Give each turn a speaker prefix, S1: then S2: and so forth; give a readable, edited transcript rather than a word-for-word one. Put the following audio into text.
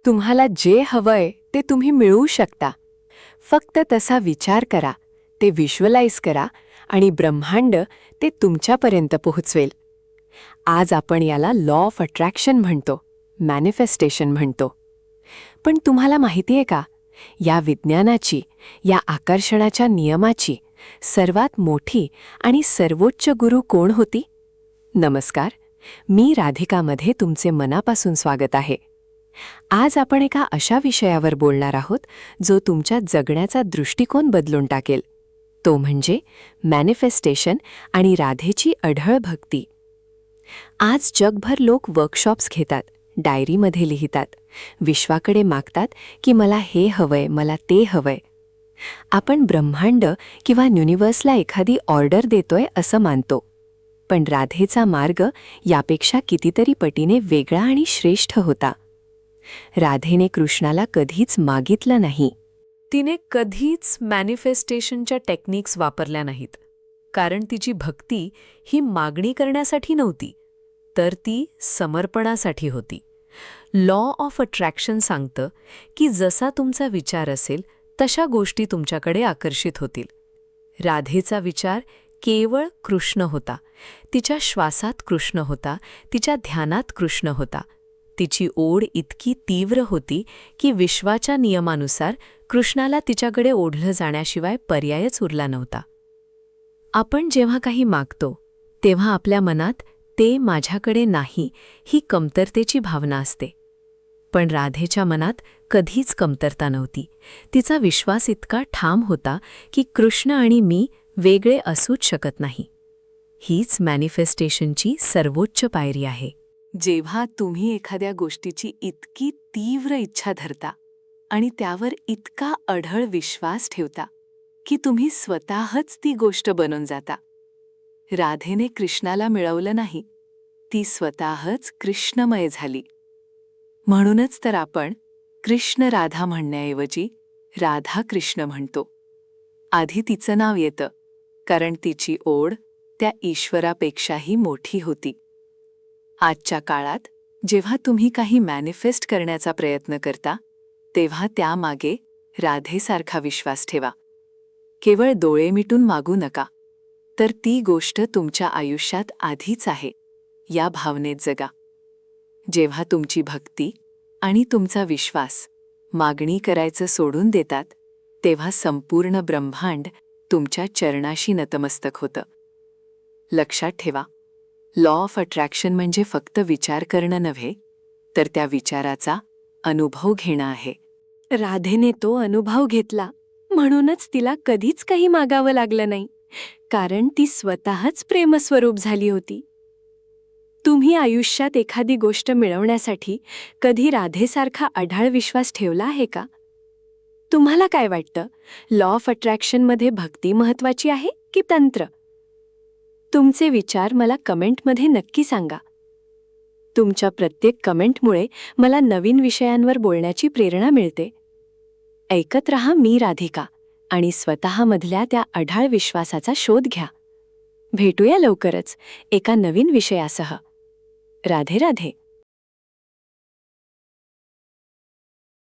S1: तुम्हाला जे हवंय ते तुम्ही मिळवू शकता. फक्त तसा विचार करा, ते व्हिज्युअलाइज करा आणि ब्रह्मांड ते तुमच्यापर्यंत पोहोचवेल. आज आपण याला लॉ ऑफ अट्रॅक्शन म्हणतो, मॅनिफेस्टेशन म्हणतो. पण तुम्हाला माहितीये का, या विज्ञानाची, या आकर्षणाच्या नियमाची सर्वात मोठी आणि सर्वोच्च गुरु कोण होती? नमस्कार, मी राधिकामध्ये तुमचे मनापासून स्वागत आहे. आज आपण एका अशा विषयावर बोलणार आहोत जो तुमच्या जगण्याचा दृष्टिकोन बदलून टाकेल. तो म्हणजे मॅनिफेस्टेशन आणि राधेची अढळ भक्ती. आज जगभर लोक वर्कशॉप्स घेतात, डायरीमध्ये लिहितात, विश्वाकडे मागतात की मला हे हवंय, मला ते हवंय. आपण ब्रह्मांड किंवा युनिव्हर्सला एखादी ऑर्डर देतोय असं मानतो. पण राधेचा मार्ग यापेक्षा कितीतरी पटीने वेगळा आणि श्रेष्ठ होता. राधेने कृष्णाला कधीच मागितलं नाही.
S2: तिने कधीच मॅनिफेस्टेशनच्या टेक्निक्स वापरल्या नाहीत. कारण तिची भक्ती ही मागणी करण्यासाठी नव्हती, तर ती समर्पणासाठी होती. लॉ ऑफ अट्रॅक्शन सांगतं की जसा तुमचा विचार असेल तशा गोष्टी तुमच्याकडे आकर्षित होतील. राधेचा विचार केवळ कृष्ण होता. तिच्या श्वासात कृष्ण होता, तिच्या ध्यानात कृष्ण होता. तिची ओढ इतकी तीव्र होती की विश्वाच्या नियमानुसार कृष्णाला तिच्याकडे ओढलं जाण्याशिवाय पर्यायच उरला नव्हता. आपण जेव्हा काही मागतो तेव्हा आपल्या मनात ते माझ्याकडे नाही ही कमतरतेची भावना असते. पण राधेच्या मनात कधीच कमतरता नव्हती. तिचा विश्वास इतका ठाम होता की कृष्ण आणि मी वेगळे असूच शकत नाही. हीच मॅनिफेस्टेशनची सर्वोच्च पायरी आहे.
S1: जेव्हा तुम्ही एखाद्या गोष्टीची इतकी तीव्र इच्छा धरता आणि त्यावर इतका अढळ विश्वास ठेवता की तुम्ही स्वतःच ती गोष्ट बनून जाता. राधेने कृष्णाला मिळवलं नाही, ती स्वतःच कृष्णमय झाली. म्हणूनच तर आपण कृष्ण राधा म्हणण्याऐवजी राधा कृष्ण म्हणतो. आधी तिचं नाव येतं कारण तिची ओढ त्या ईश्वरापेक्षाही मोठी होती. आजच्या काळात जेव्हा तुम्ही काही मॅनिफेस्ट करण्याचा प्रयत्न करता तेव्हा त्यामागे राधेसारखा विश्वास ठेवा. केवळ डोळे मिटून मागू नका, तर ती गोष्ट तुमच्या आयुष्यात आधीच आहे या भावनेत जगा. जेव्हा तुमची भक्ती आणि तुमचा विश्वास मागणी करायचं सोडून देतात तेव्हा संपूर्ण ब्रह्मांड तुमच्या चरणाशी नतमस्तक होतं. लक्षात ठेवा, लॉ ऑफ अट्रॅक्शन म्हणजे फक्त विचार करणं नव्हे, तर त्या विचाराचा अनुभव घेणं आहे. राधेने तो अनुभव घेतला, म्हणूनच तिला कधीच काही मागावं लागलं नाही, कारण ती स्वतःच प्रेमस्वरूप झाली होती. तुम्ही आयुष्यात एखादी गोष्ट मिळवण्यासाठी कधी राधेसारखा अढाळ विश्वास ठेवला आहे का? तुम्हाला काय वाटतं, लॉ ऑफ अट्रॅक्शनमध्ये भक्ती महत्वाची आहे की तंत्र? तुमचे विचार मला कमेंटमध्ये नक्की सांगा. तुमच्या प्रत्येक कमेंटमुळे मला नवीन विषयांवर बोलण्याची प्रेरणा मिळते. ऐकत रहा मी राधिका आणि स्वतःमधल्या त्या अढाळ विश्वासाचा शोध घ्या. भेटूया लवकरच एका नवीन विषयासह. राधे राधे.